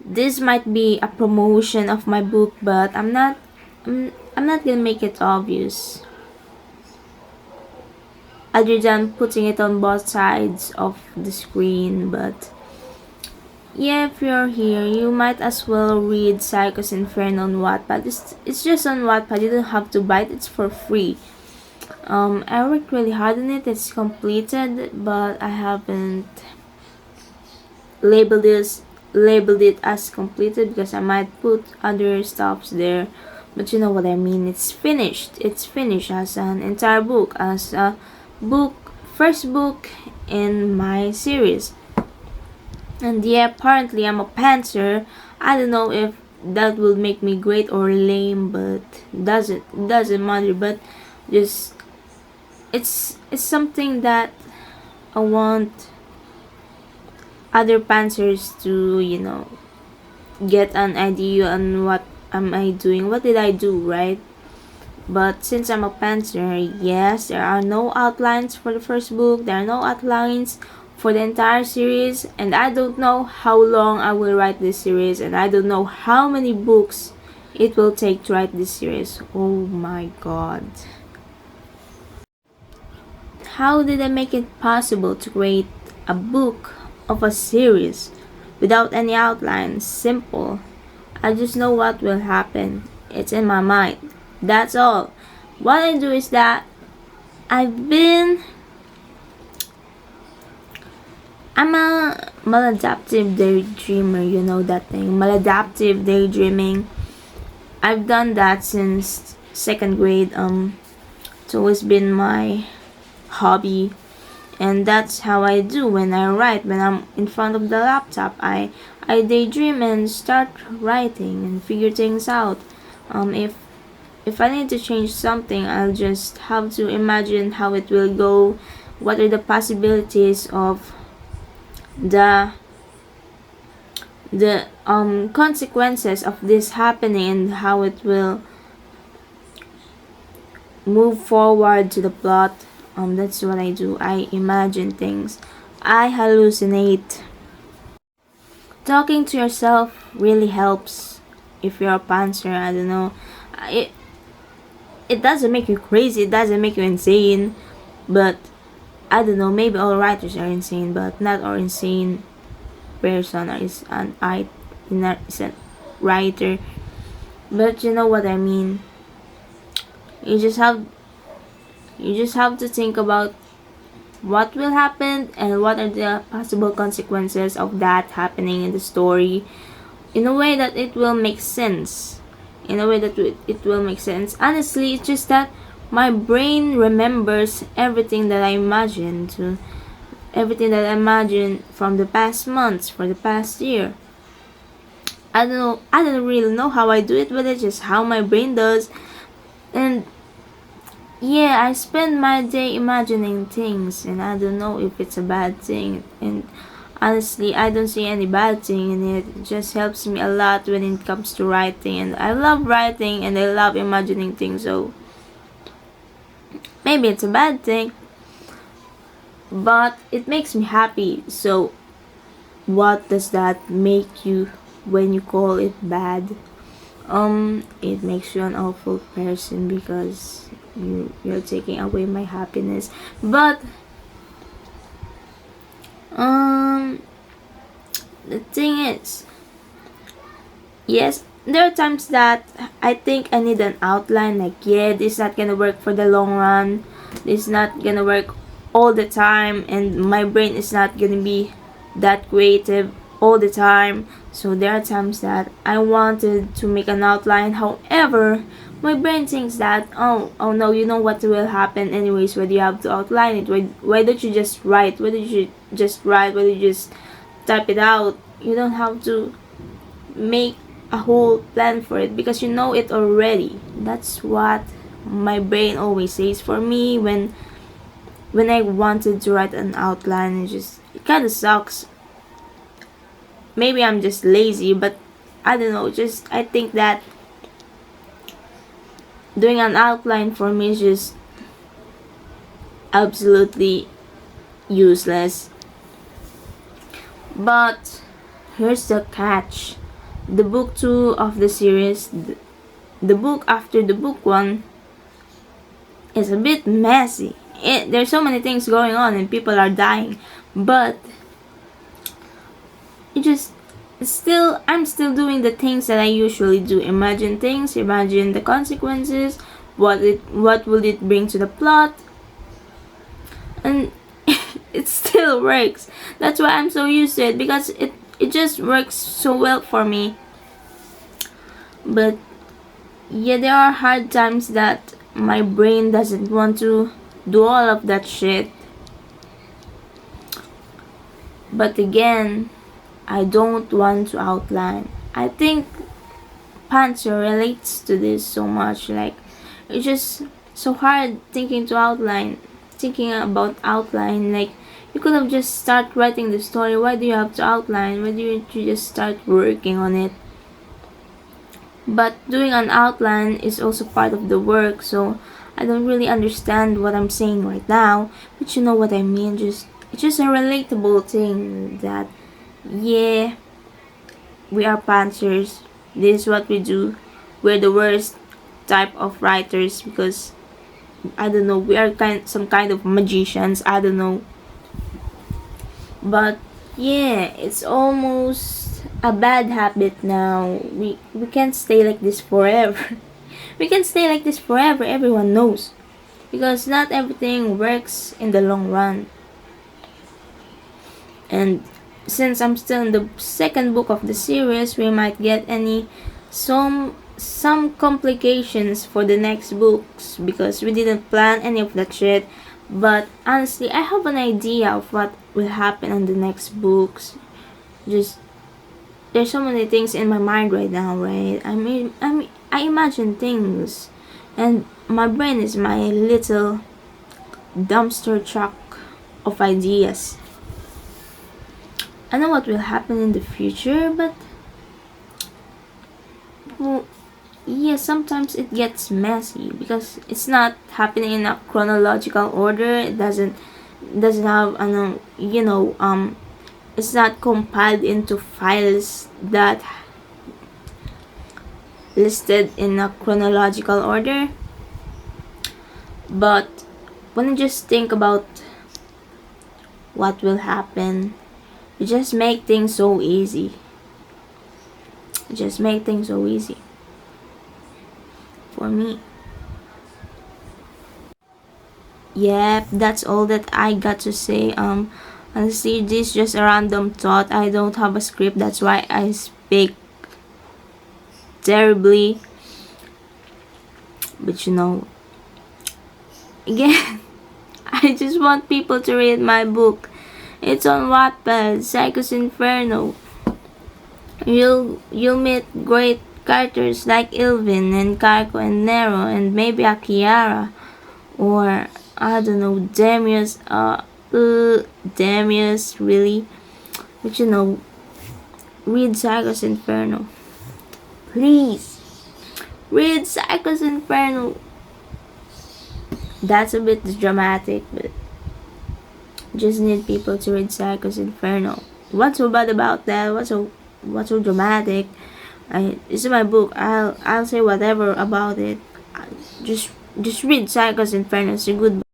this might be a promotion of my book, but I'm not gonna make it obvious other than putting it on both sides of the screen. But yeah, if you're here, you might as well read Psycho's Inferno on Wattpad. It's just on Wattpad, you don't have to buy it, it's for free. I worked really hard on it, it's completed, but I haven't labeled this labeled it as completed because I might put other stuffs there. But you know what I mean, it's finished. It's finished as an entire book, as a book, first book in my series. And yeah, apparently I'm a pantser. I don't know if that will make me great or lame, but doesn't matter. But just it's something that I want other pantsers to, get an idea on what am I doing, what did I do, right? But since I'm a pantser, yes, there are no outlines for the first book, there are no outlines for the entire series, and I don't know how long I will write this series, and I don't know how many books it will take to write this series. Oh my god. How did I make it possible to create a book of a series without any outlines? Simple. I just know what will happen. It's in my mind. That's all. What I do is that I'm a maladaptive daydreamer, you know that thing. Maladaptive daydreaming. I've done that since second grade. It's always been my hobby, and that's how I do when I write. When I'm in front of the laptop, I daydream and start writing and figure things out. If I need to change something, I'll just have to imagine how it will go, what are the possibilities of the consequences of this happening, and how it will move forward to the plot. That's what I do. I imagine things. I hallucinate. Talking to yourself really helps if you're a pantser. I don't know. It doesn't make you crazy. It doesn't make you insane. But I don't know. Maybe all writers are insane, but not all insane person is an is a writer. But you know what I mean. You just have to think about what will happen and what are the possible consequences of that happening in the story, in a way that it will make sense. It will make sense. Honestly, it's just that my brain remembers everything that I imagined, from the past months, for the past year. I don't really know how I do it, but it's just how my brain does. And yeah, I spend my day imagining things, and I don't know if it's a bad thing. And honestly, I don't see any bad thing in it. It just helps me a lot when it comes to writing. And I love writing and I love imagining things, so maybe it's a bad thing, but it makes me happy. So, what does that make you when you call it bad? It makes you an awful person because you're taking away my happiness. But the thing is, yes, there are times that I think I need an outline, like, yeah, this is not gonna work for the long run, this is not gonna work all the time, and my brain is not gonna be that creative all the time. So there are times that I wanted to make an outline, however my brain thinks that, oh no, you know what will happen anyways, whether you have to outline it, why don't you just write, why don't you just type it out, you don't have to make a whole plan for it because you know it already. That's what my brain always says for me when I wanted to write an outline. It kind of sucks. Maybe I'm just lazy, but I don't know, just I think that doing an outline for me is just absolutely useless. But here's the catch. the book 2 of the series, the book after the book 1, is a bit messy. There's so many things going on and people are dying, but it just I'm still doing the things that I usually do. Imagine things, imagine the consequences, what will it bring to the plot, and it still works. That's why I'm so used to it, because it just works so well for me. But yeah, there are hard times that my brain doesn't want to do all of that shit. But again, I don't want to outline. I think Panzer relates to this so much. Like, it's just so hard thinking about outline. Like, you could have just start writing the story. Why do you have to outline? Why do you just start working on it? But doing an outline is also part of the work, so I don't really understand what I'm saying right now, but you know what I mean. It's just a relatable thing that, yeah, we are pantsers. This is what we do. We're the worst type of writers because, I don't know, we are some kind of magicians. I don't know. But yeah, it's almost a bad habit now. We can't stay like this forever. We can stay like this forever, everyone knows. Because not everything works in the long run. And since I'm still in the second book of the series, we might get some complications for the next books because we didn't plan any of that shit. But honestly, I have an idea of what will happen on the next books. Just there's so many things in my mind right now, right? I imagine things, and my brain is my little dumpster truck of ideas. I know what will happen in the future, but well, yeah, sometimes it gets messy because it's not happening in a chronological order. It doesn't have it's not compiled into files that listed in a chronological order. But when you just think about what will happen, you just make things so easy. Just make things so easy for me. Yep, that's all that I got to say. Honestly, this is just a random thought. I don't have a script, that's why I speak terribly. But again, I just want people to read my book. It's on Wattpad, Psycho's Inferno. You'll meet great characters like Ilvin and Karko and Nero and maybe Akiara, or I don't know, Demius, really. But read Psycho's Inferno. Please, read Psycho's Inferno. That's a bit dramatic, but just need people to read Psycho's Inferno. What's so bad about that? What's so dramatic? This is my book. I'll say whatever about it. Just read Psycho's Inferno. It's a good book.